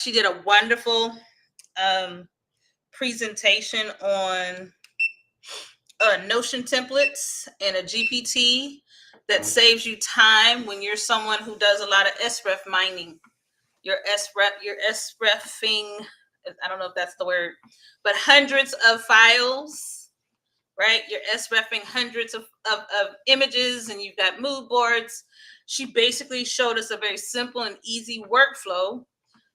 She did a wonderful presentation on Notion templates and a GPT that saves you time when you're someone who does a lot of SREF mining. Your SREFing, I don't know if that's the word, but hundreds of files, right? You're SREFing hundreds of images, and you've got mood boards. She basically showed us a very simple and easy workflow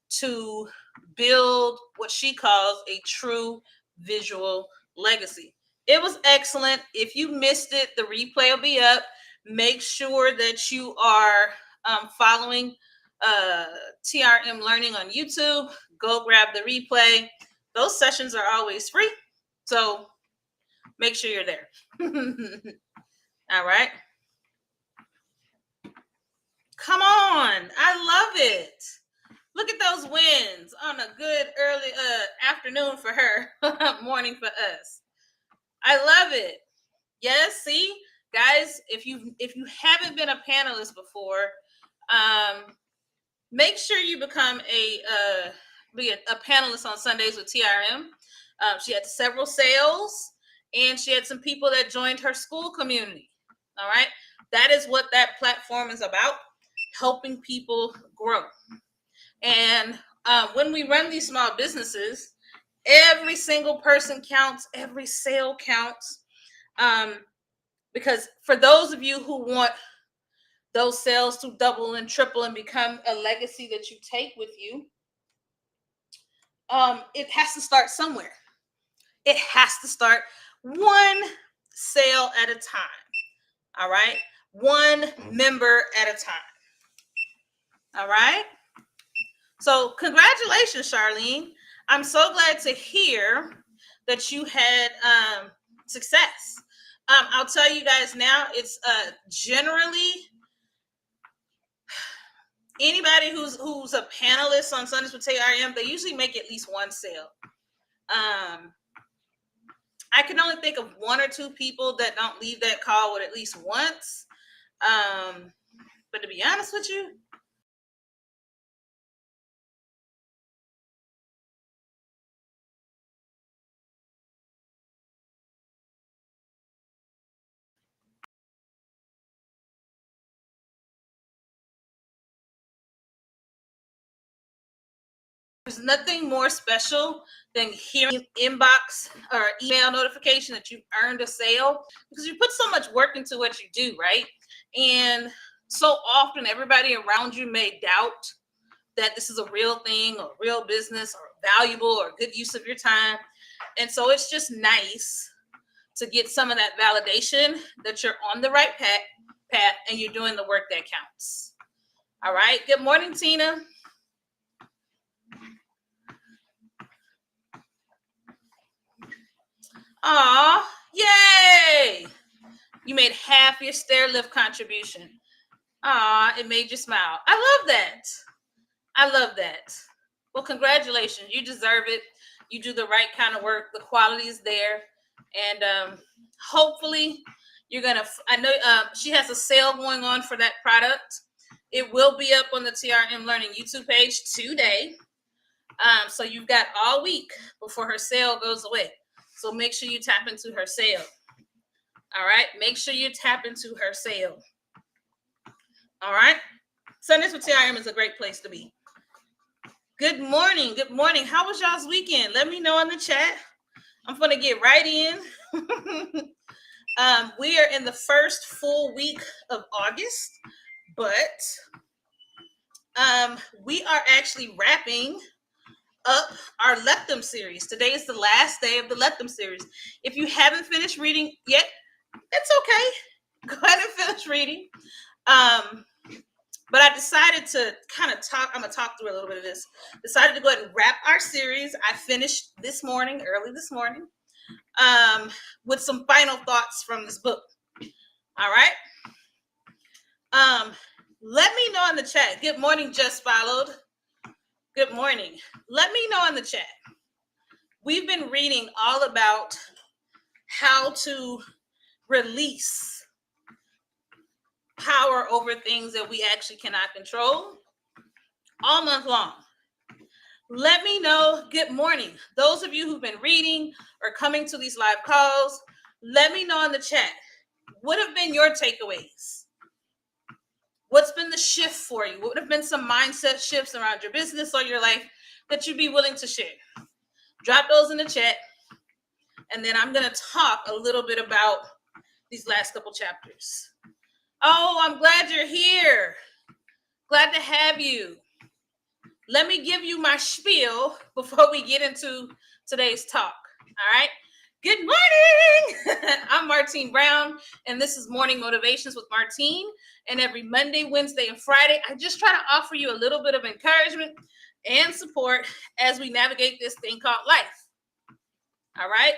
to build what she calls a true visual legacy. It was excellent. If you missed it, the replay will be up. Make sure that you are following TRM Learning on YouTube. Go grab the replay. Those sessions are always free, so make sure you're there. All right. Come on. I love it. Look at those wins on a good early afternoon for her, morning for us. I love it. Yes, see, guys, if you haven't been a panelist before, make sure you become be a panelist on Sundays with TRM. She had several sales, and she had some people that joined her school community. All right, that is what that platform is about: helping people grow. And when we run these small businesses, every single person counts, every sale counts. Because for those of you who want those sales to double and triple and become a legacy that you take with you, it has to start somewhere. It has to start one sale at a time. All right. One member at a time. All right. So congratulations, Charlene. I'm so glad to hear that you had success. I'll tell you guys now, it's generally anybody who's a panelist on Sundays with TRM, they usually make at least one sale. I can only think of one or two people that don't leave that call with at least once. But to be honest with you, there's nothing more special than hearing inbox or email notification that you've earned a sale, because you put so much work into what you do, right? And so often everybody around you may doubt that this is a real thing or real business or valuable or good use of your time. And so it's just nice to get some of that validation that you're on the right path and you're doing the work that counts. All right. Good morning, Tina. Aw, yay! You made half your stair lift contribution. Aw, it made you smile. I love that. I love that. Well, congratulations. You deserve it. You do the right kind of work. The quality is there. And hopefully you're going to, I know she has a sale going on for that product. It will be up on the TRM Learning YouTube page today. So you've got all week before her sale goes away. So make sure you tap into her sale. All right. Make sure you tap into her sale. All right. Sundays with TRM is a great place to be. Good morning. Good morning. How was y'all's weekend? Let me know in the chat. I'm going to get right in. We are in the first full week of August, but we are actually wrapping up our Let Them series. Today is the last day of the Let Them series. If you haven't finished reading yet, it's okay. Go ahead and finish reading. But I decided to kind of talk. I'm going to talk through a little bit of this. Decided to go ahead and wrap our series. I finished early this morning, with some final thoughts from this book. All right. Let me know in the chat. Good morning, Just Followed. Good morning. Let me know in the chat. We've been reading all about how to release power over things that we actually cannot control all month long. Let me know. Good morning. Those of you who've been reading or coming to these live calls, let me know in the chat. What have been your takeaways? What's been the shift for you? What would have been some mindset shifts around your business or your life that you'd be willing to share? Drop those in the chat. And then I'm going to talk a little bit about these last couple chapters. Oh, I'm glad you're here. Glad to have you. Let me give you my spiel before we get into today's talk. All right. Good morning. I'm Martine Brown, and this is Morning Motivations with Martine. And every Monday, Wednesday, and Friday, I just try to offer you a little bit of encouragement and support as we navigate this thing called life. All right.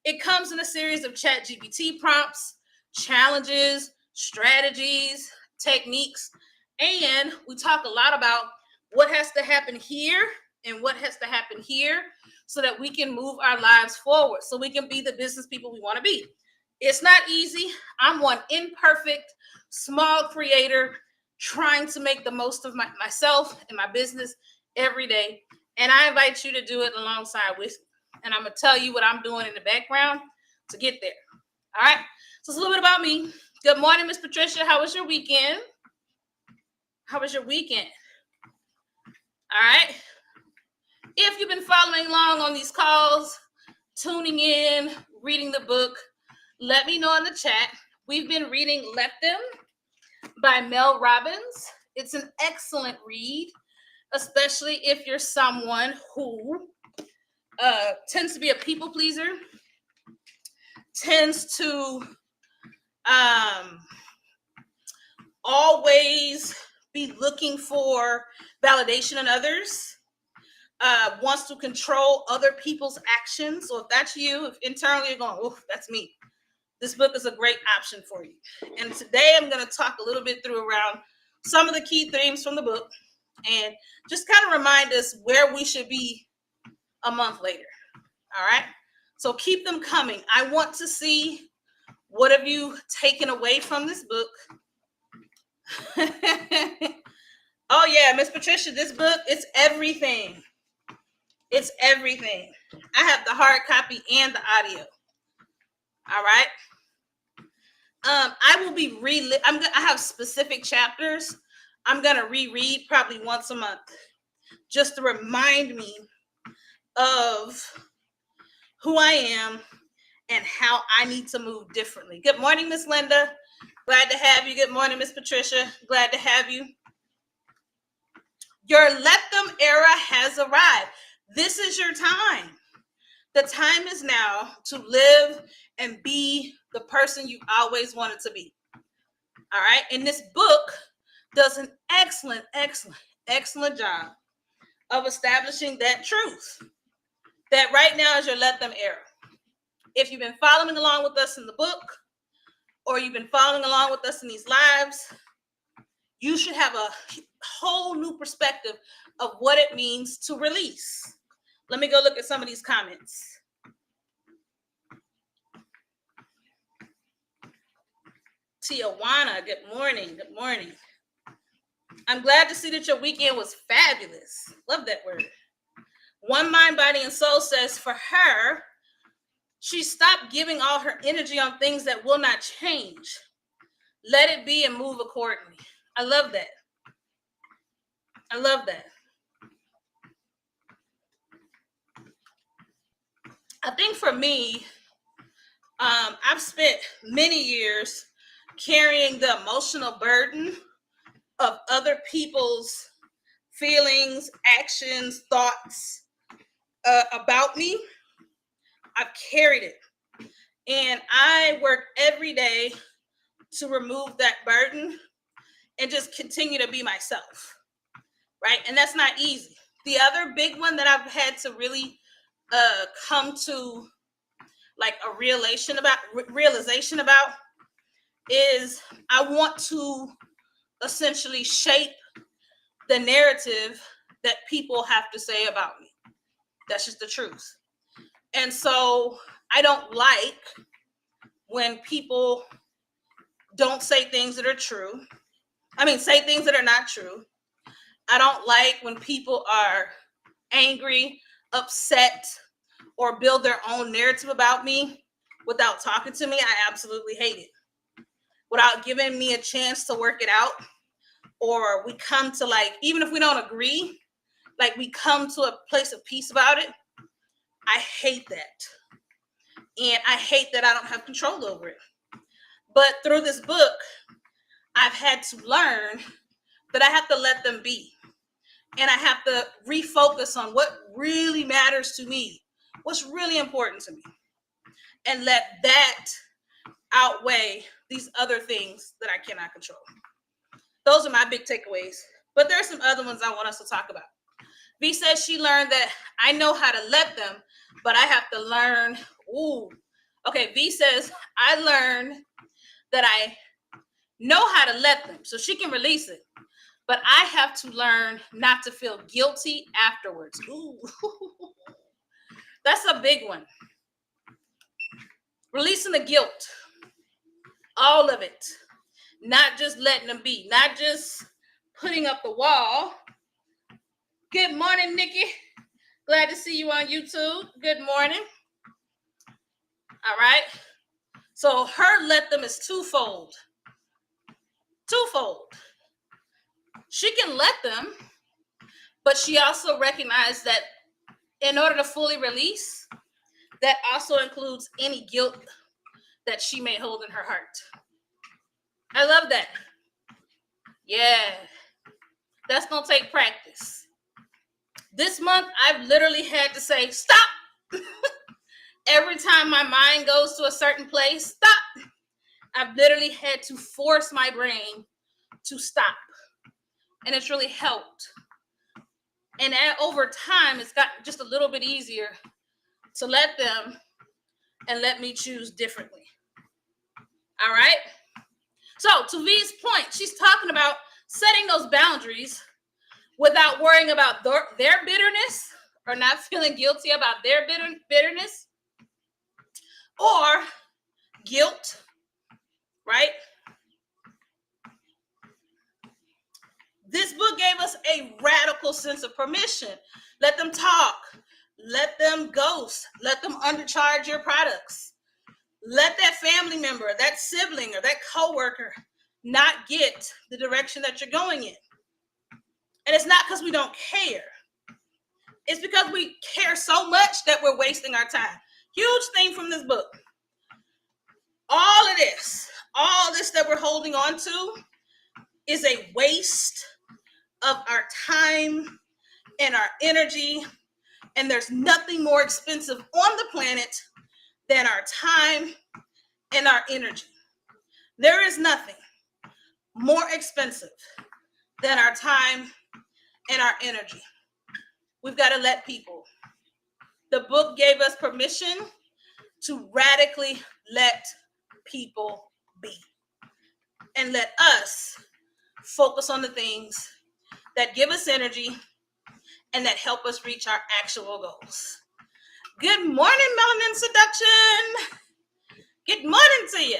It comes in a series of chat GPT prompts, challenges, strategies, techniques, and we talk a lot about what has to happen here and what has to happen here so that we can move our lives forward, so we can be the business people we want to be. It's not easy. I'm one imperfect, small creator trying to make the most of myself and my business every day. And I invite you to do it alongside with me. And I'm going to tell you what I'm doing in the background to get there. All right. So it's a little bit about me. Good morning, Miss Patricia. How was your weekend? How was your weekend? All right. If you've been following along on these calls, tuning in, reading the book, let me know in the chat. We've been reading Let Them by Mel Robbins. It's an excellent read, especially if you're someone who tends to be a people pleaser, tends to always be looking for validation in others, wants to control other people's actions. So if that's you, if internally you're going, oh, that's me, this book is a great option for you. And today I'm going to talk a little bit through around some of the key themes from the book and just kind of remind us where we should be a month later. All right. So keep them coming. I want to see what have you taken away from this book. Oh yeah, Miss Patricia, this book, it's everything. It's everything. I have the hard copy and the audio. All right. I will be I have specific chapters I'm gonna reread probably once a month, just to remind me of who I am and how I need to move differently. Good morning, Miss Linda. Glad to have you. Good morning, Miss Patricia. Glad to have you. Your let them era has arrived. This is your time. The time is now to live and be the person you always wanted to be. All right. And this book does an excellent job of establishing that truth. That right now is your let them era. If you've been following along with us in the book, or you've been following along with us in these lives, you should have a whole new perspective of what it means to release. Let me go look at some of these comments. Tijuana, good morning. Good morning. I'm glad to see that your weekend was fabulous. Love that word. One Mind, Body, and Soul says for her, she stopped giving all her energy on things that will not change. Let it be and move accordingly. I love that. I love that. I think for me, I've spent many years carrying the emotional burden of other people's feelings, actions, thoughts about me. I've carried it. And I work every day to remove that burden and just continue to be myself. Right? And that's not easy. The other big one that I've had to really come to like a realization about is I want to essentially shape the narrative that people have to say about me. That's just the truth. And so I don't like when people don't say things that are true. I mean, say things that are not true. I don't like when people are angry, upset, or build their own narrative about me without talking to me. I absolutely hate it. Without giving me a chance to work it out, or we come to, like, even if we don't agree, like, we come to a place of peace about it. I hate that. And I hate that I don't have control over it. But through this book, I've had to learn that I have to let them be. And I have to refocus on what really matters to me, what's really important to me, and let that outweigh these other things that I cannot control. Those are my big takeaways. But there are some other ones I want us to talk about. V says she learned that I know how to let them, but I have to learn. Ooh. Okay, V says I learned that I know how to let them, so she can release it. But I have to learn not to feel guilty afterwards. Ooh. That's a big one. Releasing the guilt. All of it. Not just letting them be. Not just putting up the wall. Good morning, Nikki. Glad to see you on YouTube. Good morning. All right. So her let them is twofold. Twofold. She can let them, but she also recognized that in order to fully release, that also includes any guilt that she may hold in her heart. I love that. Yeah. That's going to take practice. This month, I've literally had to say, stop. Every time my mind goes to a certain place, stop. I've literally had to force my brain to stop. And it's really helped. And over time, it's gotten just a little bit easier to let them and let me choose differently. All right? So, to V's point, she's talking about setting those boundaries without worrying about their bitterness or not feeling guilty about their bitterness or guilt, right? This book gave us a radical sense of permission. Let them talk. Let them ghost. Let them undercharge your products. Let that family member, that sibling, or that coworker not get the direction that you're going in. And it's not because we don't care. It's because we care so much that we're wasting our time. Huge thing from this book. All this that we're holding on to is a waste of our time and our energy. And there's nothing more expensive on the planet than our time and our energy. There is nothing more expensive than our time and our energy. We've got to let people. The book gave us permission to radically let people be. And let us focus on the things that give us energy and that help us reach our actual goals. Good morning, Melanin Seduction. Good morning to you.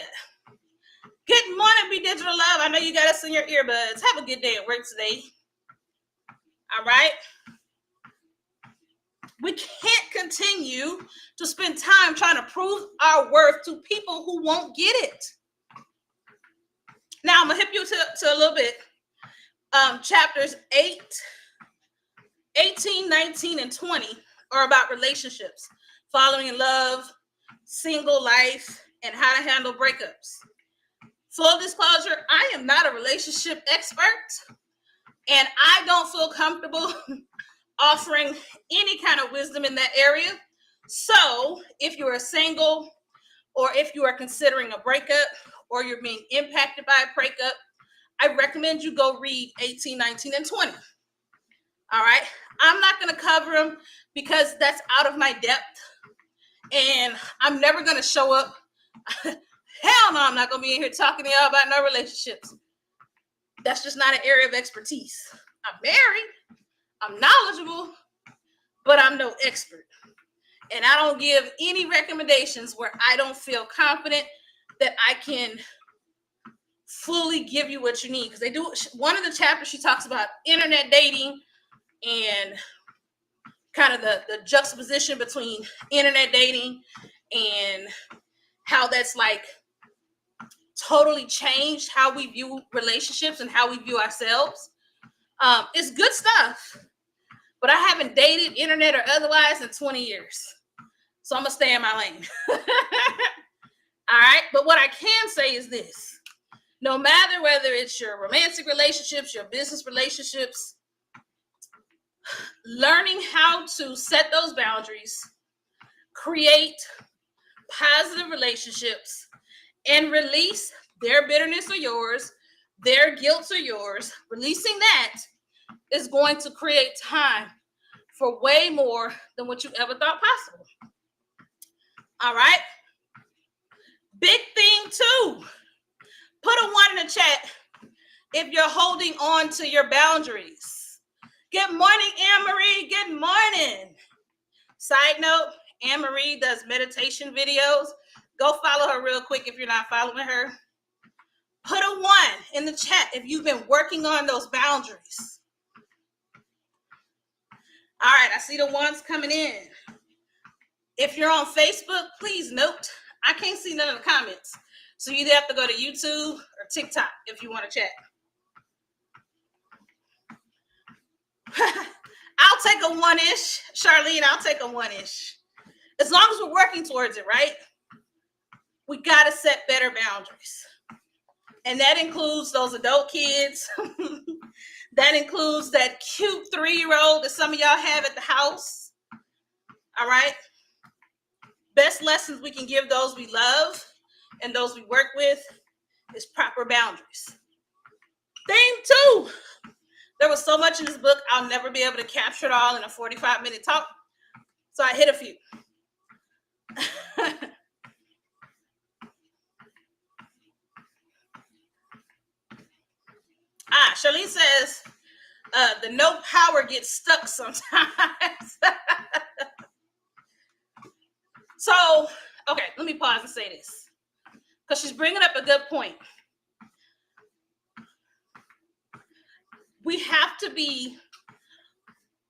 Good morning, Be Digital Love. I know you got us in your earbuds. Have a good day at work today. All right? We can't continue to spend time trying to prove our worth to people who won't get it. Now, I'm going to hip you to a little bit. Chapters 18, 19, and 20 are about relationships, falling in love, single life, and how to handle breakups. Full disclosure, I am not a relationship expert, and I don't feel comfortable offering any kind of wisdom in that area. So if you're a single, or if you are considering a breakup, or you're being impacted by a breakup, I recommend you go read 18, 19, and 20. All right? I'm not going to cover them because that's out of my depth. And I'm never going to show up. Hell no, I'm not going to be in here talking to y'all about no relationships. That's just not an area of expertise. I'm married. I'm knowledgeable. But I'm no expert. And I don't give any recommendations where I don't feel confident that I can fully give you what you need. Because they do, one of the chapters she talks about internet dating and kind of the juxtaposition between internet dating and how that's like totally changed how we view relationships and how we view ourselves. It's good stuff, but I haven't dated, internet or otherwise, in 20 years. So I'm going to stay in my lane. All right. But what I can say is this. No matter whether it's your romantic relationships, your business relationships, learning how to set those boundaries, create positive relationships, and release their bitterness or yours, their guilt or yours, releasing that is going to create time for way more than what you ever thought possible. All right. Big thing too. Put a 1 in the chat if you're holding on to your boundaries. Good morning, Anne-Marie. Good morning. Side note, Anne-Marie does meditation videos. Go follow her real quick if you're not following her. Put a 1 in the chat if you've been working on those boundaries. All right, I see the ones coming in. If you're on Facebook, please note, I can't see none of the comments. So you either have to go to YouTube or TikTok if you want to chat. I'll take a 1-ish. Charlene, I'll take a 1-ish. As long as we're working towards it, right? We got to set better boundaries. And that includes those adult kids. That includes that cute 3-year-old that some of y'all have at the house. All right? Best lessons we can give those we love and those we work with is proper boundaries. Thing 2. There was so much in this book, I'll never be able to capture it all in a 45-minute talk. So I hit a few. Charlene says, the no power gets stuck sometimes. So, okay, let me pause and say this, because she's bringing up a good point. We have to be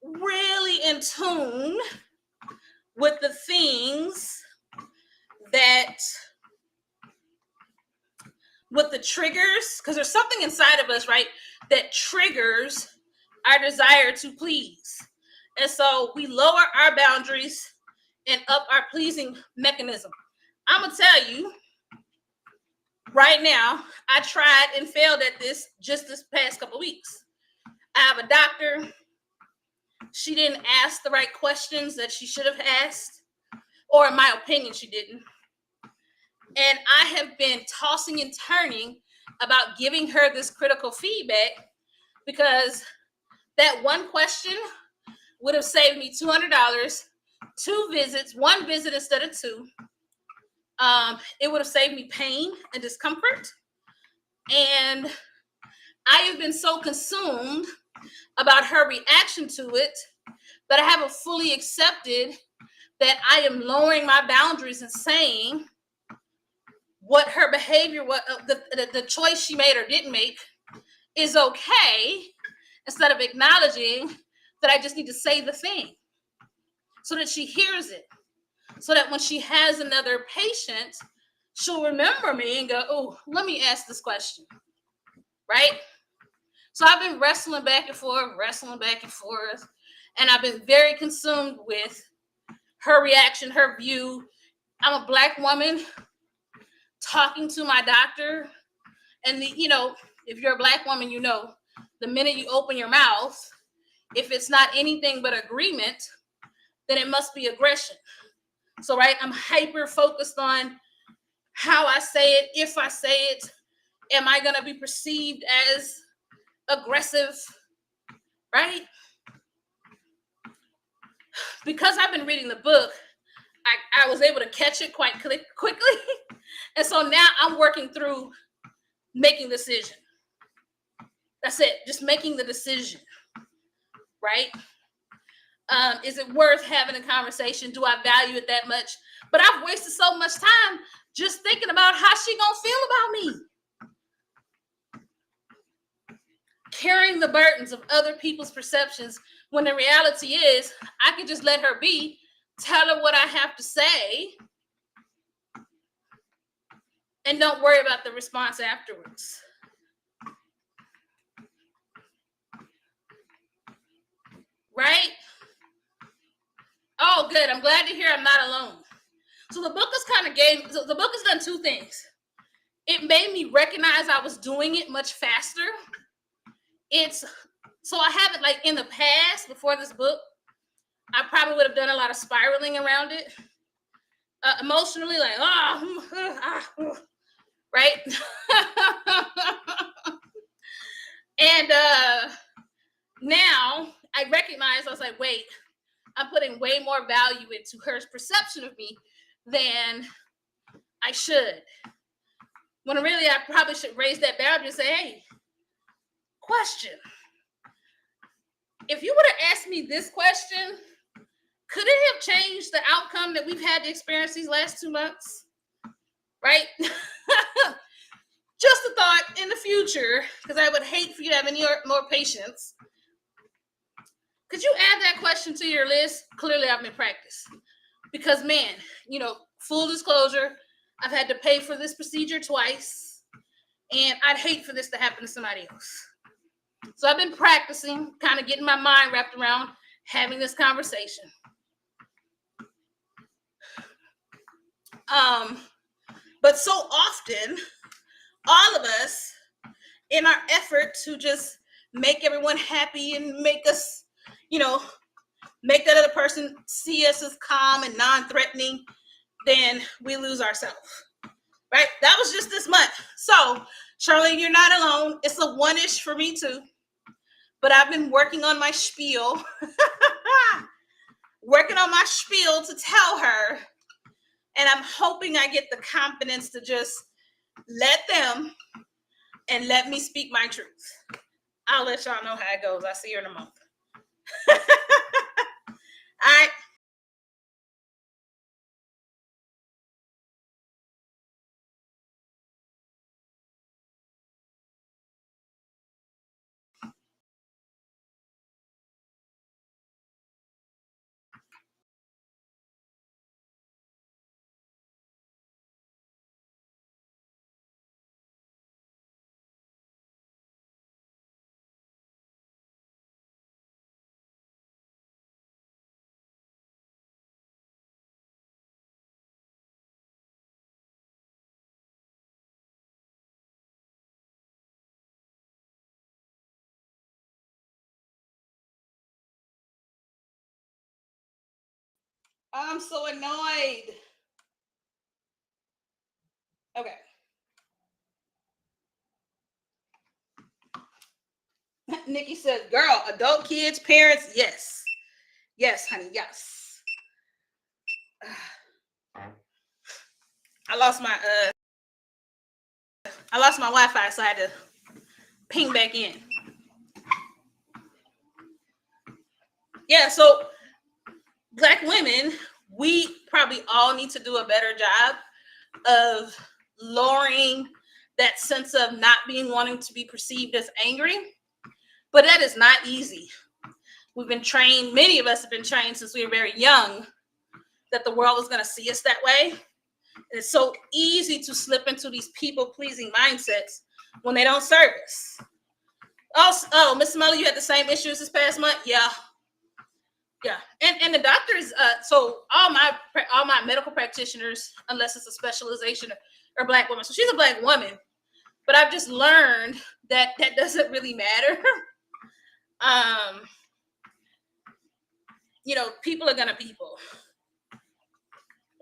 really in tune with the things that, with the triggers, because there's something inside of us, right, that triggers our desire to please. And so we lower our boundaries and up our pleasing mechanism. I'm going to tell you right now, I tried and failed at this just this past couple of weeks. I have a doctor. She didn't ask the right questions that she should have asked, or in my opinion, she didn't. And I have been tossing and turning about giving her this critical feedback, because that one question would have saved me $200, 2 visits, 1 visit instead of 2. It would have saved me pain and discomfort. And I have been so consumed about her reaction to it that I haven't fully accepted that I am lowering my boundaries and saying what her behavior, what the choice she made or didn't make is okay, instead of acknowledging that I just need to say the thing so that she hears it, so that when she has another patient, she'll remember me and go, oh, let me ask this question, right? So I've been wrestling back and forth, and I've been very consumed with her reaction, her view. I'm a Black woman talking to my doctor, and if you're a Black woman, the minute you open your mouth, if it's not anything but agreement, then it must be aggression. So, right, I'm hyper focused on how I say it. If I say it, am I going to be perceived as aggressive, right? Because I've been reading the book, I was able to catch it quite quickly. And so now I'm working through making the decision. That's it. Just making the decision, right? Is it worth having a conversation? Do I value it that much? But I've wasted so much time just thinking about how she gonna feel about me. carrying the burdens of other people's perceptions, when the reality is I could just let her be, tell her what I have to say, and don't worry about the response afterwards. Right? Oh, good. I'm glad to hear I'm not alone. So the book the book has done two things. It made me recognize I was doing it much faster. So I haven't, like, in the past, before this book, I probably would have done a lot of spiraling around it. Emotionally, like, right? And now I recognize, I was like, wait, I'm putting way more value into her perception of me than I should. When really I probably should raise that boundary and say, hey, question. If you would have asked me this question, could it have changed the outcome that we've had to experience these last 2 months? Right? Just a thought in the future, because I would hate for you to have any more patience. Could you add that question to your list? Clearly, I'm in practice. Because, man, full disclosure, I've had to pay for this procedure twice, and I'd hate for this to happen to somebody else. So I've been practicing, kind of getting my mind wrapped around having this conversation. But so often, all of us, in our effort to just make everyone happy and make us, make that other person see us as calm and non-threatening, then we lose ourselves. Right? That was just this month. So, Charlene, you're not alone. It's a one-ish for me too. But I've been working on my spiel. To tell her. And I'm hoping I get the confidence to just let them and let me speak my truth. I'll let y'all know how it goes. I'll see you in a month. All right. I'm so annoyed. Okay. Nikki says, girl, adult kids, parents, yes. Yes, honey, yes. I lost my Wi-Fi, so I had to ping back in. Yeah, so Black women, we probably all need to do a better job of lowering that sense of not wanting to be perceived as angry. But that is not easy. We've been trained, many of us have been trained since we were very young, that the world is going to see us that way. And it's so easy to slip into these people-pleasing mindsets when they don't serve us. Oh, Miss Muller, you had the same issues this past month? Yeah. And the doctors, so all my medical practitioners, unless it's a specialization, are Black women. So she's a Black woman, but I've just learned that doesn't really matter. People are gonna people,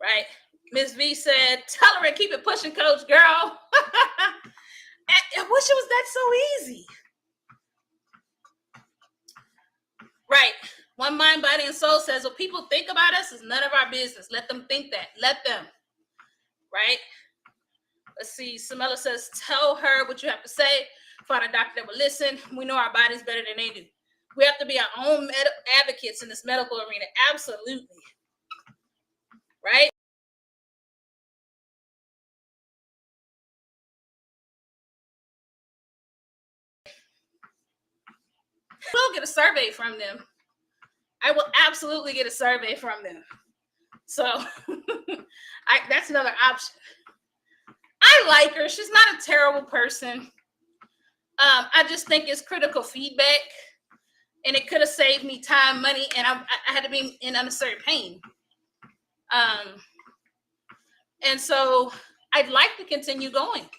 right? Ms. V said, tolerate, keep it pushing, coach, girl. I wish it was that so easy. Right. One Mind, Body, and Soul says, what people think about us is none of our business. Let them think that. Let them. Right? Let's see. Samela says, tell her what you have to say. Find a doctor that will listen. We know our bodies better than they do. We have to be our own advocates in this medical arena. Absolutely. Right? will get a survey from them. I will absolutely get a survey from them. So that's another option. I like her. She's not a terrible person. I just think it's critical feedback, and it could have saved me time, money, and I had to be in unnecessary pain. And so I'd like to continue going.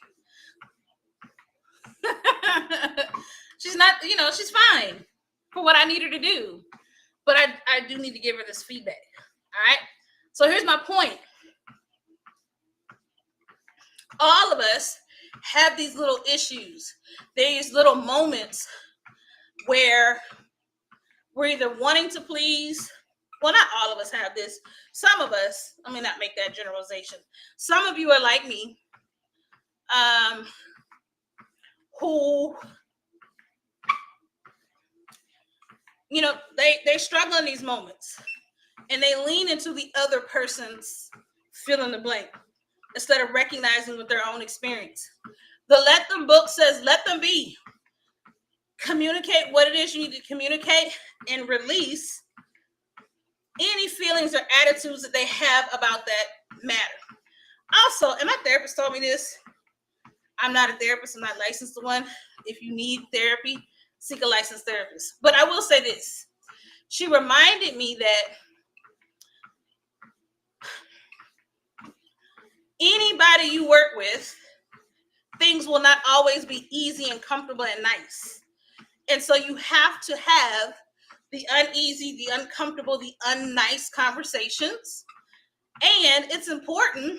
She's not, she's fine for what I need her to do. But I do need to give her this feedback. All right. So here's my point. All of us have these little issues, these little moments where we're either wanting to please. Well, not all of us have this. Some of us, I may not make that generalization. Some of you are like me, who, they struggle in these moments and they lean into the other person's fill in the blank instead of recognizing with their own experience. The Let Them book says, let them be. Communicate what it is you need to communicate and release any feelings or attitudes that they have about that matter. Also, and my therapist told me this, I'm not a therapist, I'm not licensed to one. If you need therapy, seek a licensed therapist. But I will say this. She reminded me that anybody you work with, things will not always be easy and comfortable and nice. And so you have to have the uneasy, the uncomfortable, the unnice conversations. And it's important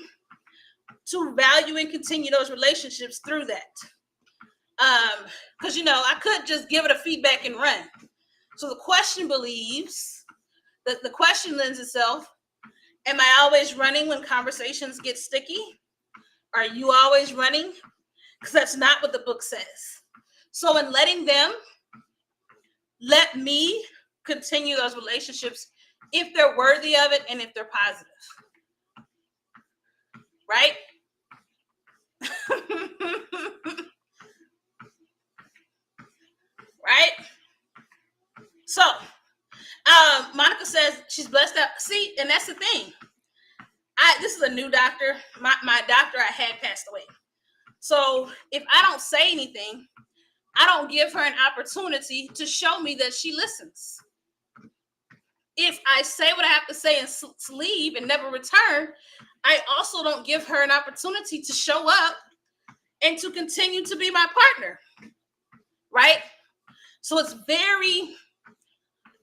to value and continue those relationships through that. Because, I could just give it a feedback and run. So the question believes, that the question lends itself, am I always running when conversations get sticky? Are you always running? Because that's not what the book says. So in letting them, let me continue those relationships if they're worthy of it and if they're positive. Right? Right? So, Monica says she's blessed out. See, and that's the thing. This is a new doctor. My doctor I had passed away. So if I don't say anything, I don't give her an opportunity to show me that she listens. If I say what I have to say and leave and never return, I also don't give her an opportunity to show up and to continue to be my partner. Right? So it's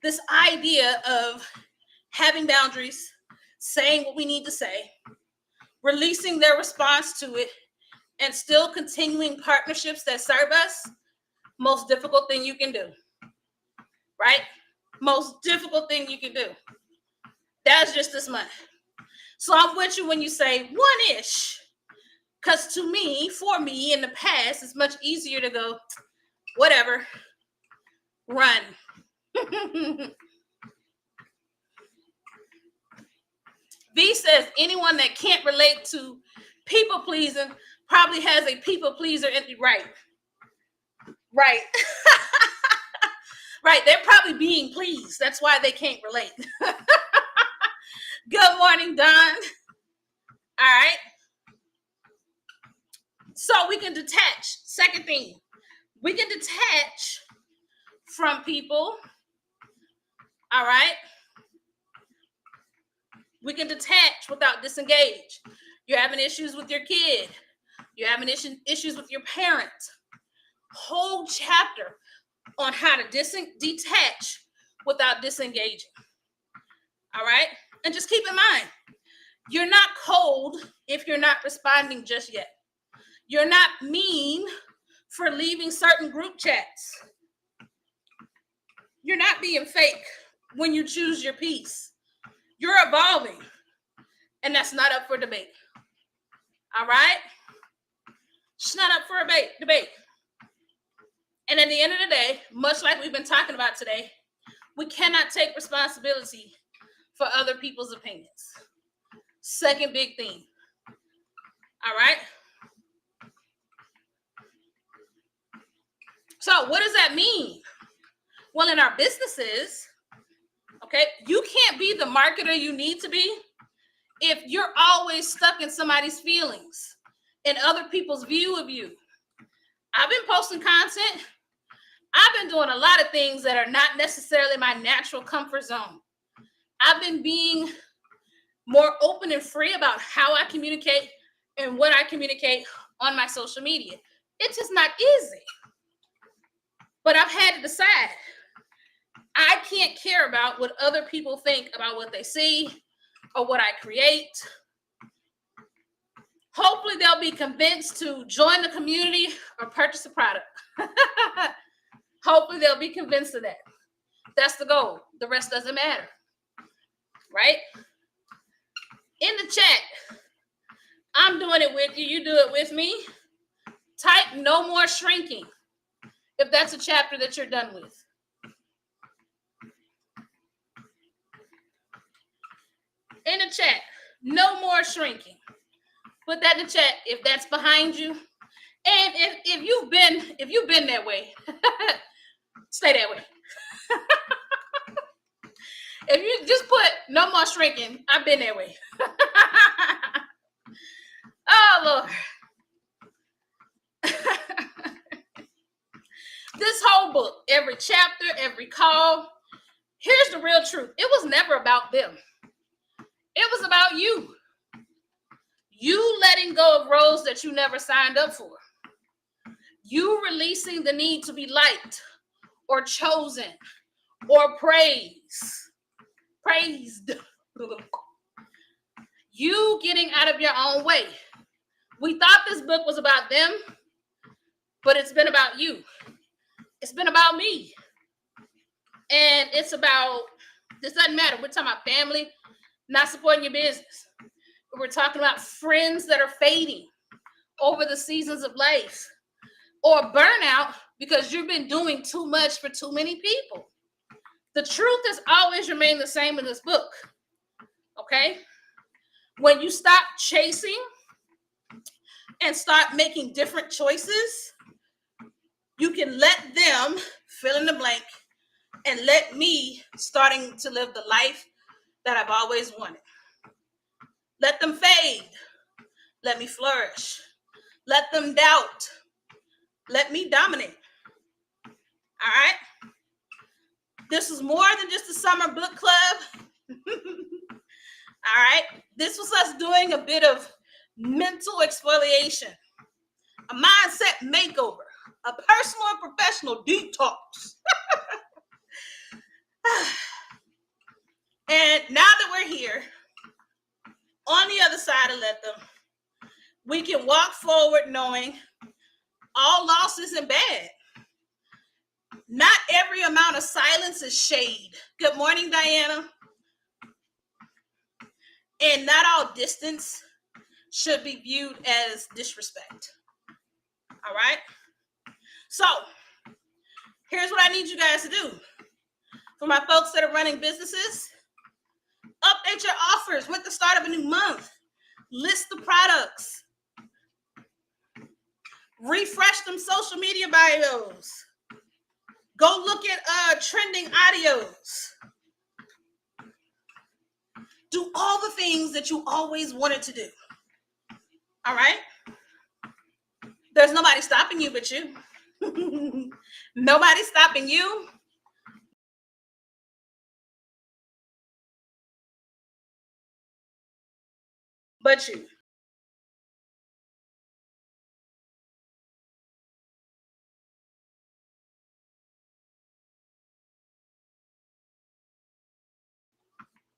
this idea of having boundaries, saying what we need to say, releasing their response to it, and still continuing partnerships that serve us, most difficult thing you can do. Right? Most difficult thing you can do. That's just this month. So I'm with you when you say one-ish. Because for me, in the past, it's much easier to go, whatever, run. V says anyone that can't relate to people pleasing probably has a people pleaser. Right. Right. They're probably being pleased. That's why they can't relate. Good morning, Don. All right. So we can detach. Second thing, we can detach from people. All right. We can detach without disengage. You're having issues with your kid. You're having issues with your parent. Whole chapter on how to detach without disengaging. All right? And just keep in mind, you're not cold if you're not responding just yet. You're not mean for leaving certain group chats. You're not being fake when you choose your peace. You're evolving, and that's not up for debate. All right? It's not up for debate. And at the end of the day, much like we've been talking about today, we cannot take responsibility for other people's opinions. Second big thing. All right? So what does that mean? Well, in our businesses, okay, you can't be the marketer you need to be if you're always stuck in somebody's feelings and other people's view of you. I've been posting content. I've been doing a lot of things that are not necessarily my natural comfort zone. I've been being more open and free about how I communicate and what I communicate on my social media. It's just not easy. But I've had to decide I can't care about what other people think about what they see or what I create. Hopefully, they'll be convinced to join the community or purchase a product. Hopefully, they'll be convinced of that. That's the goal. The rest doesn't matter. Right? In the chat, I'm doing it with you. You do it with me. Type no more shrinking if that's a chapter that you're done with. In the chat, no more shrinking. Put that in the chat if that's behind you. And if you've been that way, stay that way. If you just put no more shrinking, I've been that way. Oh Lord. This whole book, every chapter, every call, here's the real truth. It was never about them. It was about you. You letting go of roles that you never signed up for. You releasing the need to be liked or chosen or praised. You getting out of your own way. We thought this book was about them, but it's been about you. It's been about me. And it's about, this doesn't matter. We're talking about family, not supporting your business. We're talking about friends that are fading over the seasons of life, or burnout because you've been doing too much for too many people. The truth has always remained the same in this book. Okay? When you stop chasing and start making different choices, you can let them fill in the blank and let me starting to live the life that I've always wanted. Let them fade. Let me flourish. Let them doubt. Let me dominate. All right? This was more than just a summer book club. All right? This was us doing a bit of mental exfoliation, a mindset makeover, a personal and professional detox. And now that we're here, on the other side of let them, we can walk forward knowing all loss isn't bad. Not every amount of silence is shade. Good morning, Diana. And not all distance should be viewed as disrespect. All right? So, here's what I need you guys to do. For my folks that are running businesses, update your offers with the start of a new month. List the products. Refresh them social media bios. Go look at trending audios. Do all the things that you always wanted to do. All right? There's nobody stopping you but you. Nobody's stopping you. But you.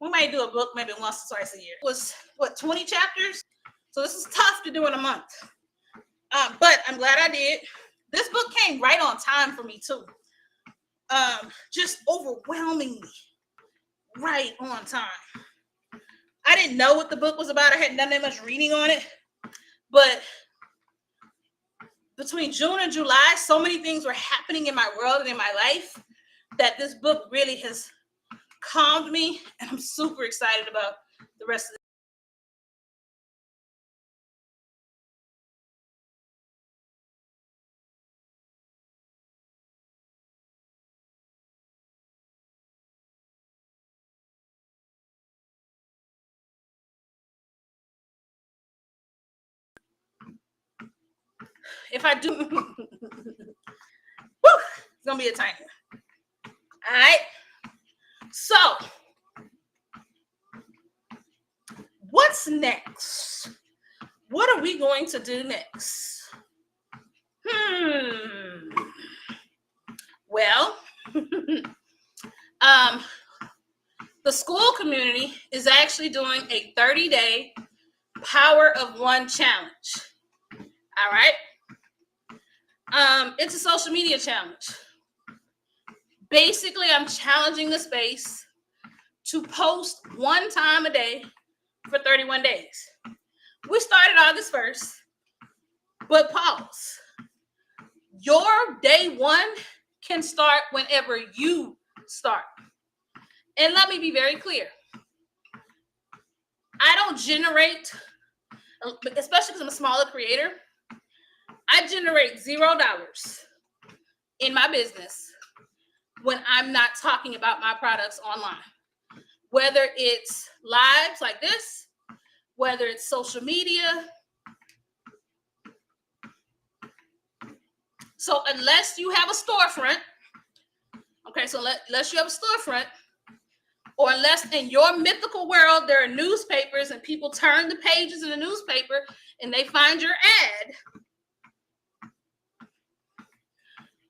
We might do a book maybe once or twice a year. It was, 20 chapters? So this is tough to do in a month. But I'm glad I did. This book came right on time for me too. Just overwhelmingly right on time. I didn't know what the book was about. I hadn't done that much reading on it. But between June and July, so many things were happening in my world and in my life that this book really has calmed me. And I'm super excited about the rest of if I do, woo, it's gonna be a timer. All right. So, what's next? What are we going to do next? Well, the school community is actually doing a 30-day Power of One challenge. All right. It's a social media challenge. Basically, I'm challenging the space to post one time a day for 31 days. We started August 1st, but pause. Your day one can start whenever you start. And let me be very clear. I don't generate, especially because I'm a smaller creator, I generate $0 in my business when I'm not talking about my products online. Whether it's lives like this, whether it's social media. So unless you have a storefront, okay, so unless you have a storefront, or unless in your mythical world there are newspapers and people turn the pages in the newspaper and they find your ad,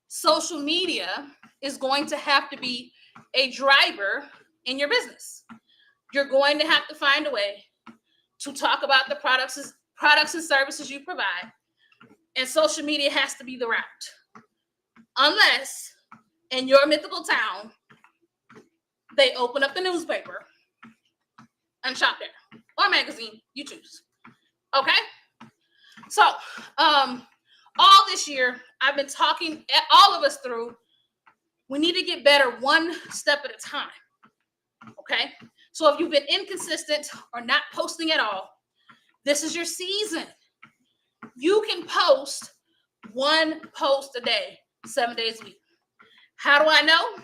social media is going to have to be a driver in your business. You're going to have to find a way to talk about the products and services you provide, and social media has to be the route. Unless in your mythical town, they open up the newspaper and shop there, or magazine, you choose. Okay? So, all this year, I've been talking all of us through, we need to get better one step at a time. Okay? So if you've been inconsistent or not posting at all, this is your season. You can post one post a day, 7 days a week. How do I know?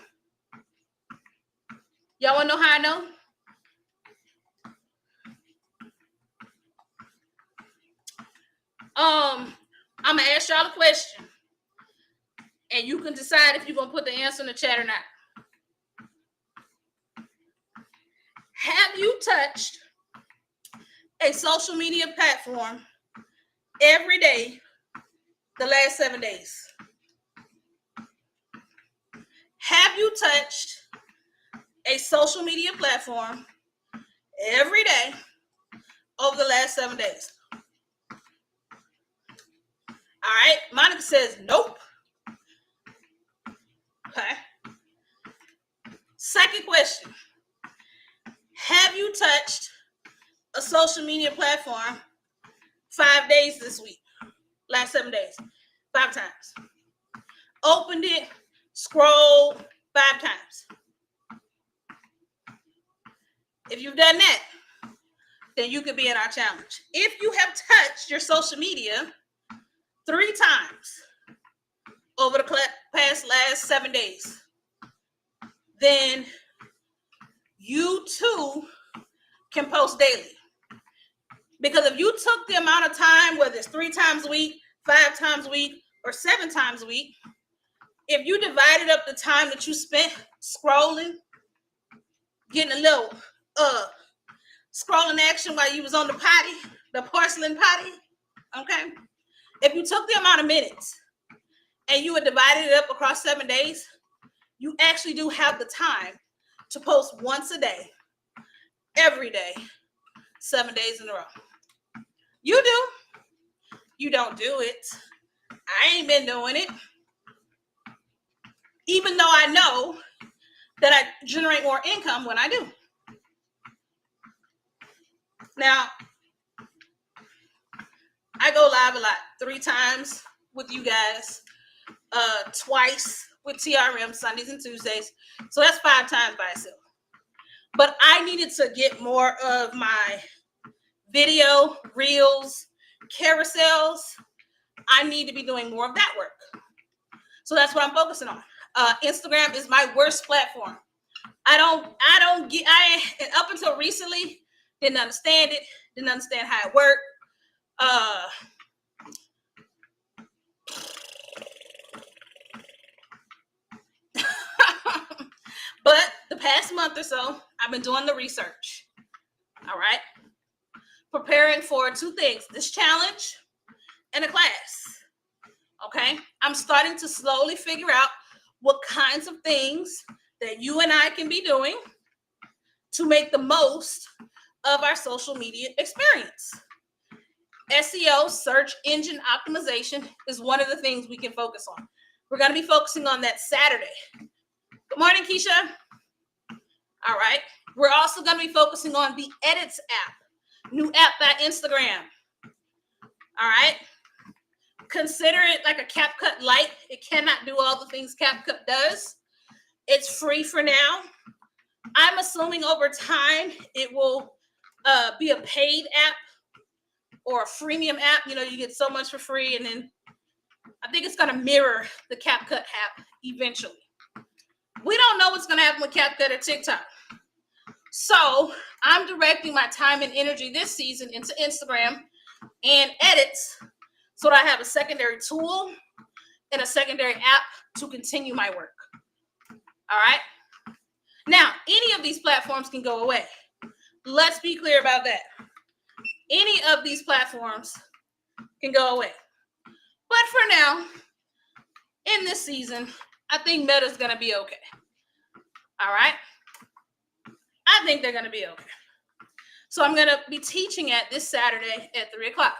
Y'all want to know how I know? I'm gonna ask y'all a question, and you can decide if you're gonna put the answer in the chat or not. Have you touched a social media platform every day the last 7 days? Have you touched a social media platform every day over the last 7 days? All right, Monica says nope. Okay. Second question. Have you touched a social media platform 5 days this week? Last 7 days. 5 times. Opened it, scrolled 5 times. If you've done that, then you could be in our challenge. If you have touched your social media 3 times over the last 7 days, then you too can post daily. Because if you took the amount of time, whether it's 3 times a week, 5 times a week, or 7 times a week, if you divided up the time that you spent scrolling, getting a little scrolling action while you was on the potty, the porcelain potty, okay? If you took the amount of minutes and you would divide it up across 7 days, you actually do have the time to post once a day, every day, 7 days in a row. You do. You don't do it. I ain't been doing it. Even though I know that I generate more income when I do. Now, I go live a lot, 3 times with you guys, twice with TRM, Sundays and Tuesdays. So that's 5 times by itself. But I needed to get more of my video, reels, carousels. I need to be doing more of that work. So that's what I'm focusing on. Instagram is my worst platform. Up until recently, didn't understand it, didn't understand how it worked. the past month or so, I've been doing the research. All right. Preparing for two things, this challenge and a class. Okay. I'm starting to slowly figure out what kinds of things that you and I can be doing to make the most of our social media experience. SEO, search engine optimization, is one of the things we can focus on. We're going to be focusing on that Saturday. Good morning, Keisha. All right. We're also going to be focusing on the Edits app, new app by Instagram. All right. Consider it like a CapCut Lite. It cannot do all the things CapCut does. It's free for now. I'm assuming over time it will be a paid app or a freemium app. You know, you get so much for free, and then I think it's going to mirror the CapCut app eventually. We don't know what's going to happen with CapCut or TikTok. So I'm directing my time and energy this season into Instagram and Edits so that I have a secondary tool and a secondary app to continue my work. All right. Now, any of these platforms can go away. Let's be clear about that. Any of these platforms can go away. But for now, in this season, I think Meta's going to be okay. All right. I think they're going to be okay. So I'm going to be teaching at this Saturday at 3 o'clock.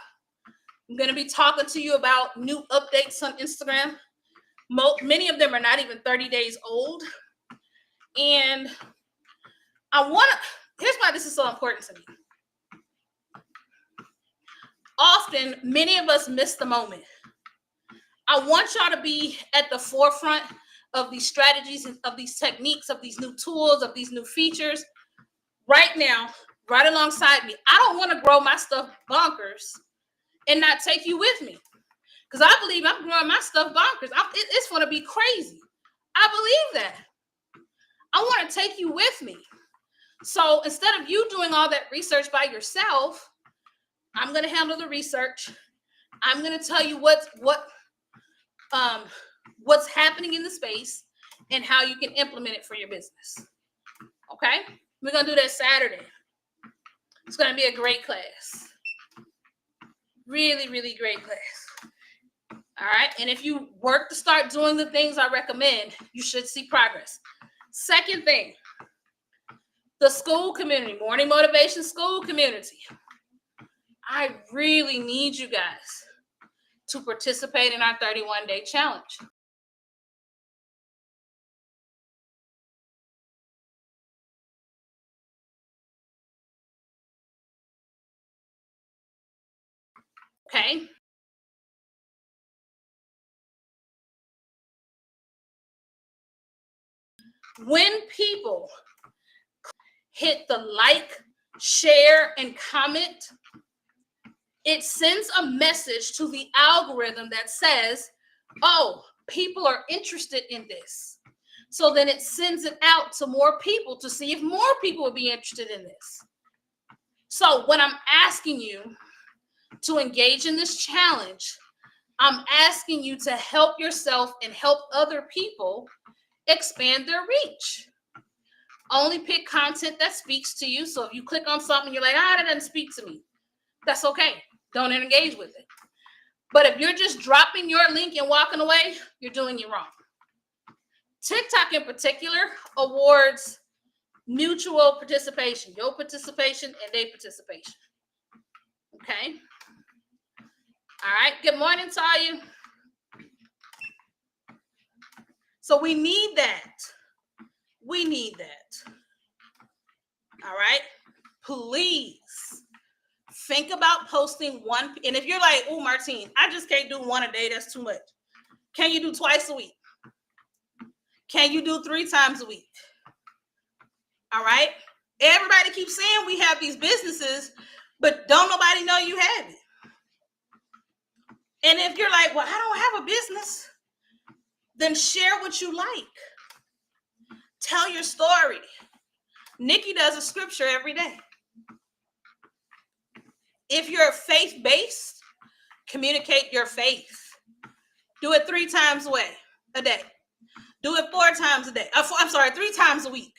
I'm going to be talking to you about new updates on Instagram. Many of them are not even 30 days old. And here's why this is so important to me. Often, many of us miss the moment. I want y'all to be at the forefront of these strategies, of these techniques, of these new tools, of these new features right now, right alongside me. I don't want to grow my stuff bonkers and not take you with me, because I believe I'm growing my stuff bonkers. It's going to be crazy. I believe that. I want to take you with me. So instead of you doing all that research by yourself, I'm going to handle the research. I'm going to tell you what's happening in the space and how you can implement it for your business. Okay? We're going to do that Saturday. It's going to be a great class. Really, really great class. All right? And if you work to start doing the things I recommend, you should see progress. Second thing, the school community, morning motivation school community. I really need you guys to participate in our 31-day challenge. Okay? When people hit the like, share, and comment, it sends a message to the algorithm that says, oh, people are interested in this. So then it sends it out to more people to see if more people would be interested in this. So when I'm asking you to engage in this challenge, I'm asking you to help yourself and help other people expand their reach. Only pick content that speaks to you. So if you click on something, you're like, that doesn't speak to me. That's okay. Don't engage with it. But if you're just dropping your link and walking away, you're doing it wrong. TikTok in particular awards mutual participation, your participation and their participation. Okay. All right. Good morning, Taya. So we need that. We need that. All right. Please think about posting one. And if you're like, oh, Martine, I just can't do one a day. That's too much. Can you do twice a week? Can you do 3 times a week? All right. Everybody keeps saying we have these businesses, but don't nobody know you have it. And if you're like, well, I don't have a business, then share what you like. Tell your story. Nikki does a scripture every day. If you're faith-based, communicate your faith. Do it 3 times a day. Do it 4 times a day. I'm sorry, 3 times a week.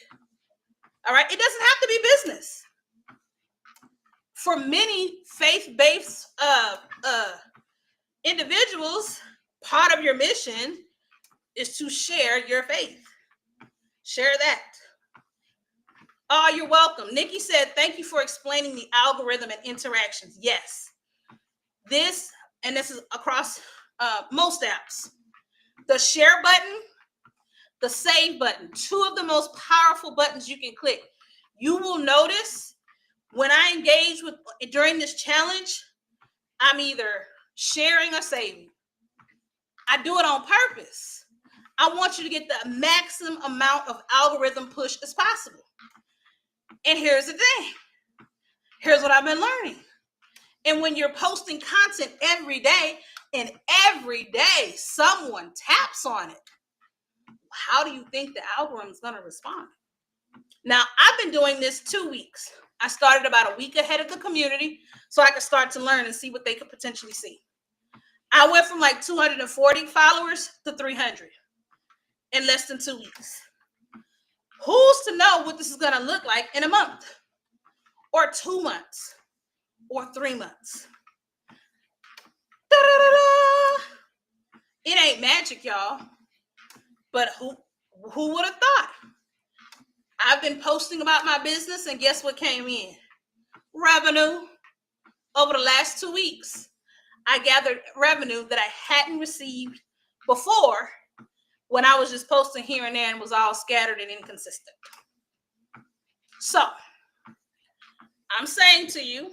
All right. It doesn't have to be business. For many faith-based individuals, part of your mission is to share your faith. Share that. Oh, you're welcome. Nikki said, thank you for explaining the algorithm and interactions. Yes. This is across most apps. The share button, the save button, two of the most powerful buttons you can click. You will notice when I engage with during this challenge, I'm either sharing or saving. I do it on purpose. I want you to get the maximum amount of algorithm push as possible. And here's the thing. Here's what I've been learning. And when you're posting content every day, and every day someone taps on it, how do you think the algorithm is going to respond? Now, I've been doing this 2 weeks. I started about a week ahead of the community so I could start to learn and see what they could potentially see. I went from like 240 followers to 300 in less than 2 weeks. Who's to know what this is going to look like in a month or 2 months or 3 months? Da-da-da-da. It ain't magic, y'all. But who would have thought? I've been posting about my business, and guess what came in? Revenue. Over the last 2 weeks, I gathered revenue that I hadn't received before when I was just posting here and there and was all scattered and inconsistent. So, I'm saying to you,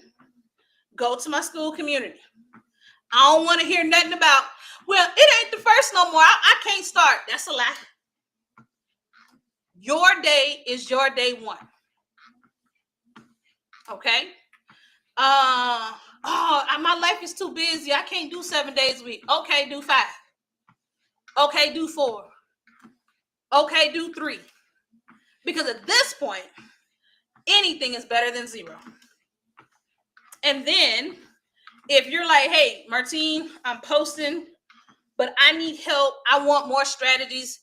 go to my school community. I don't want to hear nothing about, well, it ain't the first no more. I can't start. That's a lie. Your day is your day one. Okay? My life is too busy. I can't do 7 days a week. Okay, do 5. Okay, do 4. Okay, do 3. Because at this point, anything is better than 0. And then if you're like, hey, Martine, I'm posting, but I need help. I want more strategies.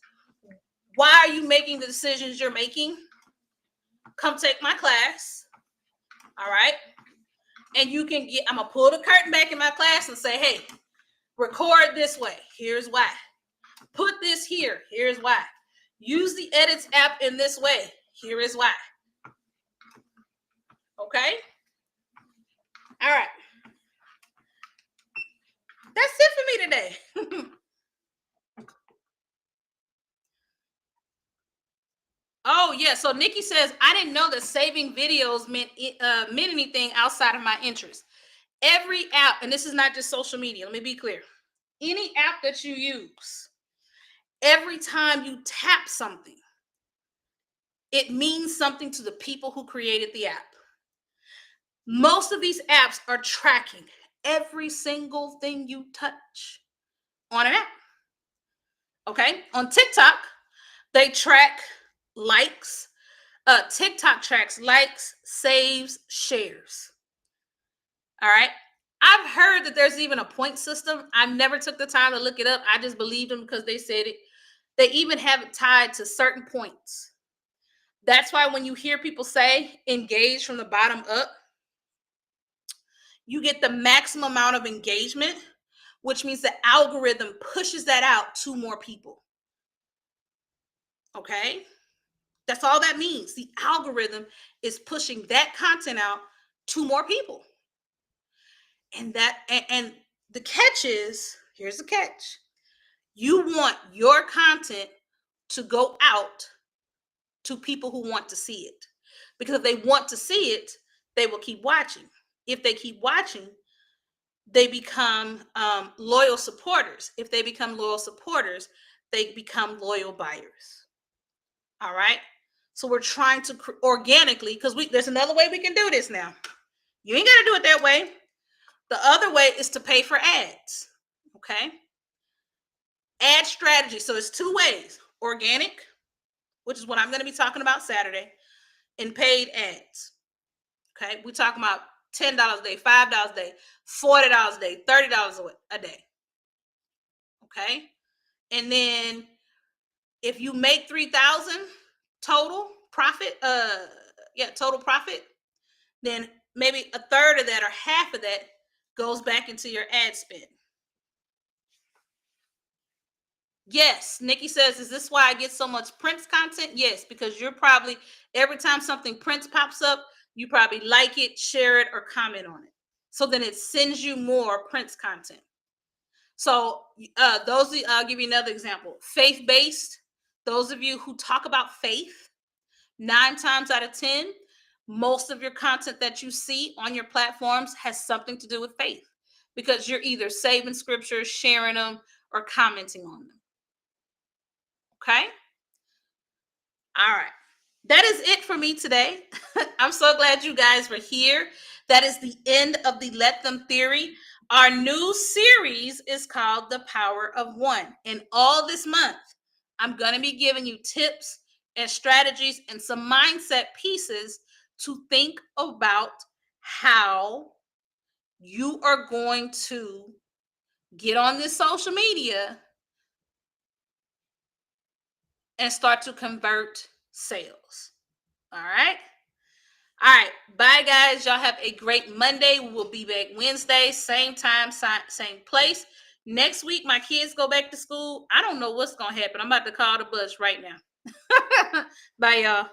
Why are you making the decisions you're making? Come take my class. All right. And you can get, I'm going to pull the curtain back in my class and say, hey, record this way. Here's why. Put this here. Here's why. Use the edits app in this way. Here is why. Okay. All right. That's it for me today. Oh, yeah. So Nikki says, I didn't know that saving videos meant anything outside of my interest. Every app, and this is not just social media, let me be clear. Any app that you use, every time you tap something, it means something to the people who created the app. Most of these apps are tracking every single thing you touch on an app. Okay? On TikTok, they track likes. TikTok tracks likes, saves, shares. All right. I've heard that there's even a point system. I never took the time to look it up. I just believed them because they said it. They even have it tied to certain points. That's why when you hear people say engage from the bottom up, you get the maximum amount of engagement, which means the algorithm pushes that out to more people. Okay? That's all that means. The algorithm is pushing that content out to more people. And the catch is, here's the catch. You want your content to go out to people who want to see it. Because if they want to see it, they will keep watching. If they keep watching, they become loyal supporters. If they become loyal supporters, they become loyal buyers. All right? So we're trying to organically, because there's another way we can do this now. You ain't got to do it that way. The other way is to pay for ads. Okay? Ad strategy. So it's 2 ways. Organic, which is what I'm going to be talking about Saturday, and paid ads. Okay? We're talking about $10 a day, $5 a day, $40 a day, $30 a day. Okay? And then if you make $3,000 total, profit, total profit, then maybe a third of that or half of that goes back into your ad spend. Yes, Nikki says, is this why I get so much Prince content? Yes, because you're probably, every time something Prince pops up, you probably like it, share it, or comment on it. So then it sends you more Prince content. So I'll give you another example. Faith-based, those of you who talk about faith, 9 times out of 10, most of your content that you see on your platforms has something to do with faith, because you're either saving scriptures, sharing them, or commenting on them. Okay? All right. That is it for me today. I'm so glad you guys were here. That is the end of the Let Them Theory. Our new series is called The Power of One. And all this month, I'm going to be giving you tips and strategies and some mindset pieces to think about how you are going to get on this social media and start to convert sales. All right. All right. Bye, guys. Y'all have a great Monday. We will be back Wednesday, same time, same place. Next week, my kids go back to school. I don't know what's going to happen. I'm about to call the bus right now. Bye, y'all.